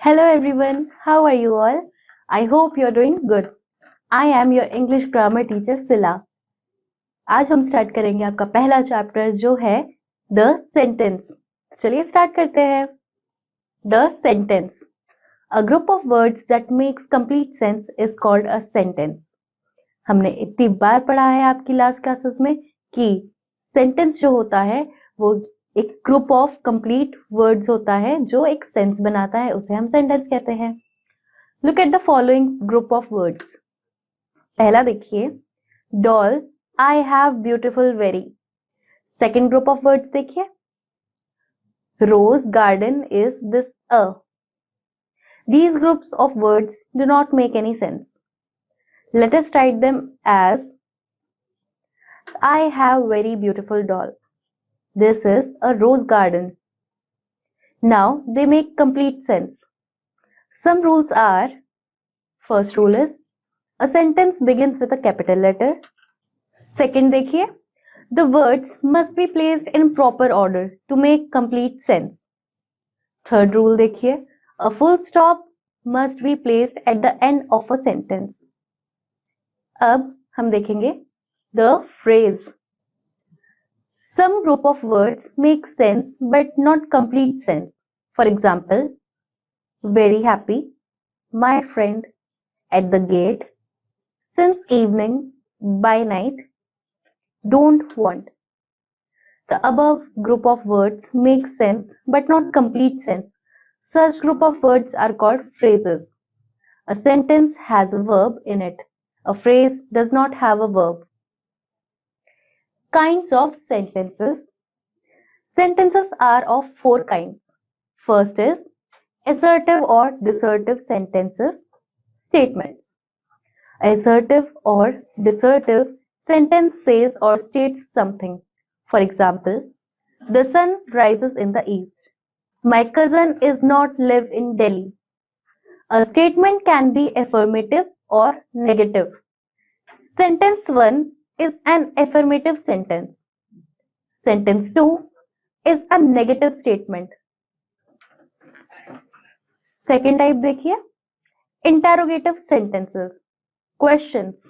Hello everyone, how are you all? I hope you're doing good. I am your English grammar teacher Sila. आज हम start करेंगे आपका पहला chapter जो है द सेंटेंस। चलिए स्टार्ट करते हैं। The sentence, a group of words that makes complete sense is called a sentence. हमने इतनी बार पढ़ा है आपकी लास्ट क्लासेस में कि सेंटेंस जो होता है वो एक ग्रुप ऑफ कंप्लीट वर्ड्स होता है जो एक सेंस बनाता है, उसे हम सेंटेंस कहते हैं। Look at the following group of words. पहला देखिए, doll, I have beautiful very. Second group of words देखिए, rose garden is this a. These groups of words do not make any sense. Let us write them as I have very beautiful doll. This is a rose garden. Now they make complete sense. Some rules are, first rule is a sentence begins with a capital letter. Second देखिए, the words must be placed in proper order to make complete sense. Third rule देखिए, a full stop must be placed at the end of a sentence. अब हम देखेंगे the phrase. Some group of words make sense but not complete sense. For example, very happy, my friend, at the gate, since evening, by night, don't want. The above group of words make sense but not complete sense. Such group of words are called phrases. A sentence has a verb in it. A phrase does not have a verb. Kinds of sentences. Sentences are of four kinds. First is assertive or dissertive sentences, statements. Assertive or dissertive sentence says or states something. For example, the sun rises in the east. My cousin is not live in Delhi. A statement can be affirmative or negative. Sentence 1 is an affirmative sentence. Sentence 2 is a negative statement. Second type देखिए, interrogative sentences, questions.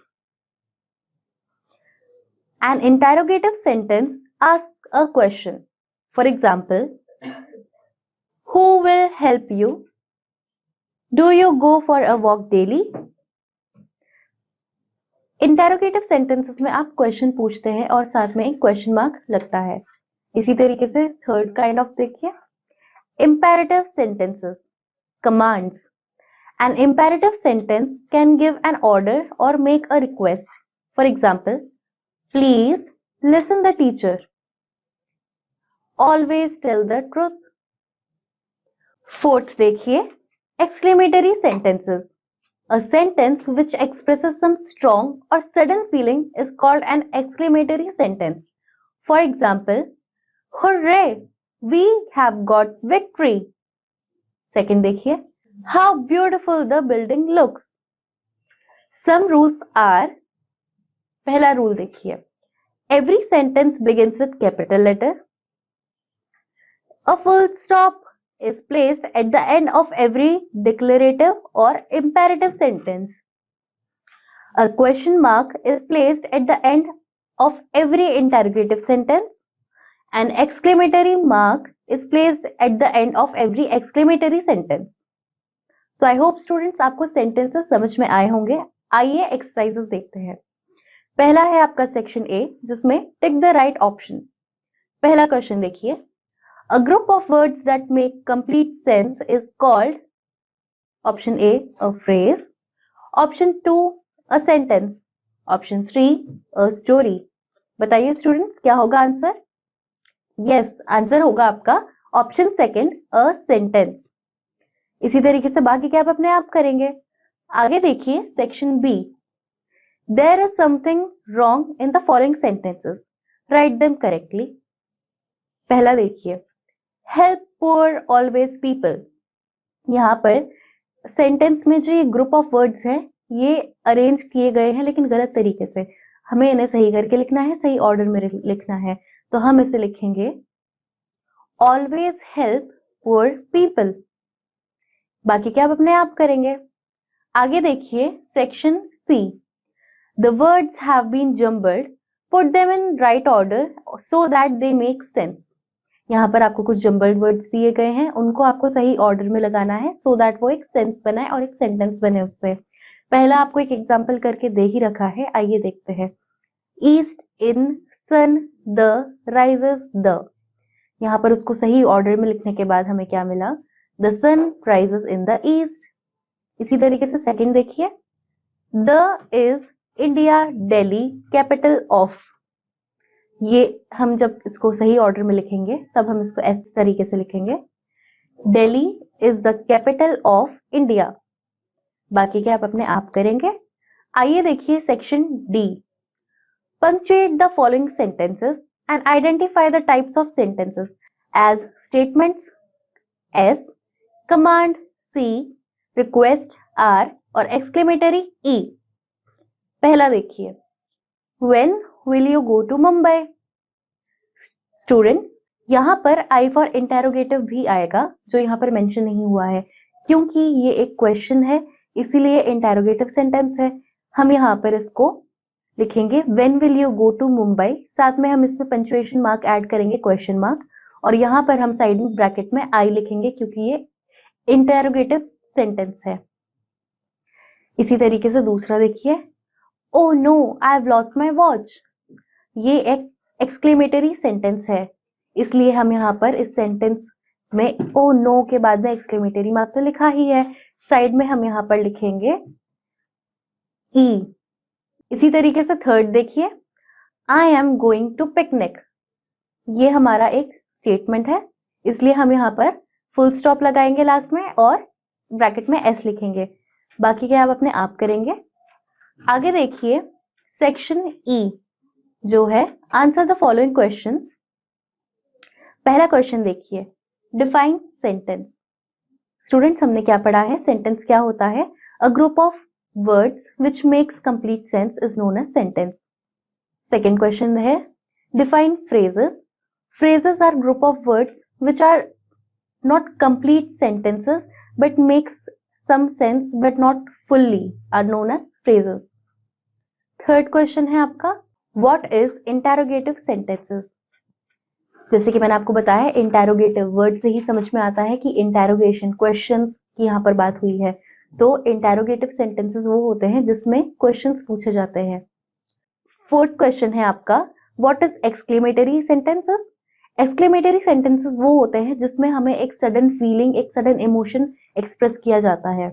An interrogative sentence asks a question. For example, who will help you? Do you go for a walk daily? Interrogative sentences में आप question पूछते हैं और साथ में एक question mark लगता है। इसी तरीके से थर्ड काइंड ऑफ देखिए, imperative sentences, commands. An imperative sentence can give an order और make a request. For example, please listen the teacher. Always tell the truth. Fourth देखिए, exclamatory sentences. A sentence which expresses some strong or sudden feeling is called an exclamatory sentence. For example, hooray, we have got victory. Second देखिए, how beautiful the building looks. Some rules are, पहला rule देखिए, every sentence begins with capital letter. A full stop is placed at the end of every declarative or imperative sentence. A question mark is placed at the end of every interrogative sentence. An exclamatory mark is placed at the end of every exclamatory sentence. So I hope students आपको sentences समझ में आए होंगे। आइए exercises देखते हैं। पहला है आपका section A जिसमें tick the right option. पहला क्वेश्चन देखिए, a group of words that make complete sense is called option A a phrase, option 2 a sentence, option 3 a story. बताइए स्टूडेंट्स क्या होगा आंसर? यस, आंसर होगा आपका option second a sentence. इसी तरीके से बाकी क्या आप अपने आप करेंगे। आगे देखिए section B, there is something wrong in the following sentences, write them correctly. पहला देखिए, हेल्प पुअर ऑलवेज पीपल। यहाँ पर सेंटेंस में जो ये ग्रुप ऑफ वर्ड्स है ये अरेंज किए गए हैं लेकिन गलत तरीके से। हमें इन्हें सही करके लिखना है, सही ऑर्डर में लिखना है। तो हम इसे लिखेंगे ऑलवेज हेल्प पुअर पीपल। बाकी क्या आप अपने आप करेंगे। आगे देखिए section C, the words have been jumbled, put them in right order so that they make sense. यहाँ पर आपको कुछ जम्बल्ड वर्ड्स दिए गए हैं, उनको आपको सही ऑर्डर में लगाना है सो दैट वो एक सेंस बनाए और एक सेंटेंस बने उससे। पहला आपको एक एग्जाम्पल करके दे ही रखा है, आइए देखते हैं। East in sun the rises the, यहाँ पर उसको सही ऑर्डर में लिखने के बाद हमें क्या मिला, the sun rises in the east. इसी तरीके से सेकंड देखिए, the is India Delhi capital of, ये हम जब इसको सही ऑर्डर में लिखेंगे तब हम इसको इस तरीके से लिखेंगे, Delhi is the capital of India. बाकी क्या आप अपने आप करेंगे। आइए देखिए section D, punctuate the following sentences and identify the types of sentences as statements S, command C, request R और exclamatory E। पहला देखिए, when will you go to Mumbai? Students, यहाँ पर I फॉर इंटेरोगेटिव भी आएगा जो यहाँ पर मेंशन नहीं हुआ है, क्योंकि ये एक क्वेश्चन है इसीलिए इंटेरोगेटिव सेंटेंस है। हम यहाँ पर इसको लिखेंगे when will you go to Mumbai, साथ में हम इसमें पंचुएशन मार्क ऐड करेंगे क्वेश्चन मार्क, और यहाँ पर हम साइड में ब्रैकेट में I लिखेंगे क्योंकि ये इंटेरोगेटिव सेंटेंस है। इसी तरीके से दूसरा देखिए, oh no I have lost my watch, ये एक एक्सक्लेमेटरी सेंटेंस है, इसलिए हम यहाँ पर इस सेंटेंस में ओ नो के बाद में एक्सक्लेमेटरी मार्क तो लिखा ही है, साइड में हम यहाँ पर लिखेंगे ई। इसी तरीके से थर्ड देखिए, I am going to picnic, ये हमारा एक स्टेटमेंट है, इसलिए हम यहाँ पर फुल स्टॉप लगाएंगे लास्ट में और ब्रैकेट में एस लिखेंगे। बाकी क्या आप अपने आप करेंगे। आगे देखिए सेक्शन ई जो है आंसर द फॉलोइंग क्वेश्चंस। पहला क्वेश्चन देखिए, डिफाइन सेंटेंस। स्टूडेंट्स हमने क्या पढ़ा है, सेंटेंस क्या होता है, a group of words which makes complete sense is known as sentence. Second question है define phrases. Phrases are group of words which are not complete sentences but makes some sense but not fully are known as phrases. Third question है आपका, what is interrogative sentences? जैसे कि मैंने आपको बताया interrogative word से ही समझ में आता है कि इंटेरोगेशन क्वेश्चंस की यहाँ पर बात हुई है, तो इंटेरोगेटिव सेंटेंसेस वो होते हैं जिसमें क्वेश्चंस पूछे जाते हैं। फोर्थ क्वेश्चन है आपका, what is exclamatory sentences? Exclamatory sentences वो होते हैं जिसमें हमें एक सडन फीलिंग, एक सडन इमोशन एक्सप्रेस किया जाता है।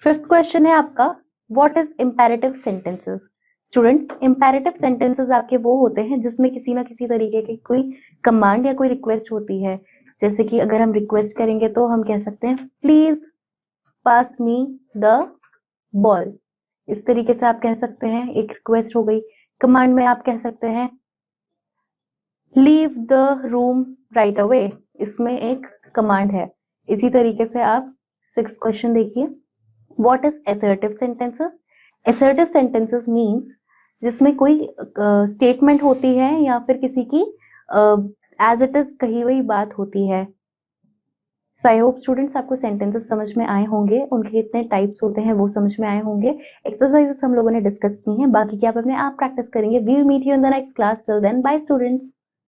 फिफ्थ क्वेश्चन है आपका, what is imperative sentences? Students, imperative sentences आपके वो होते हैं जिसमें किसी ना किसी तरीके की कोई कमांड या कोई रिक्वेस्ट होती है। जैसे कि अगर हम रिक्वेस्ट करेंगे तो हम कह सकते हैं please pass me the ball, इस तरीके से आप कह सकते हैं, एक रिक्वेस्ट हो गई। कमांड में आप कह सकते हैं leave the room right away, इसमें एक कमांड है। इसी तरीके से आप सिक्स क्वेश्चन देखिए, what is assertive sentences? Assertive sentences means जिसमें कोई स्टेटमेंट होती है या फिर किसी की एज इट इज कही हुई बात होती है। सो आई होप स्टूडेंट्स आपको सेंटेंसेस समझ में आए होंगे, उनके कितने टाइप्स होते हैं वो समझ में आए होंगे। एक्सरसाइजेस हम लोगों ने डिस्कस की हैं, बाकी क्या आप अपने आप प्रैक्टिस करेंगे। We'll meet you in the next class, till then bye students.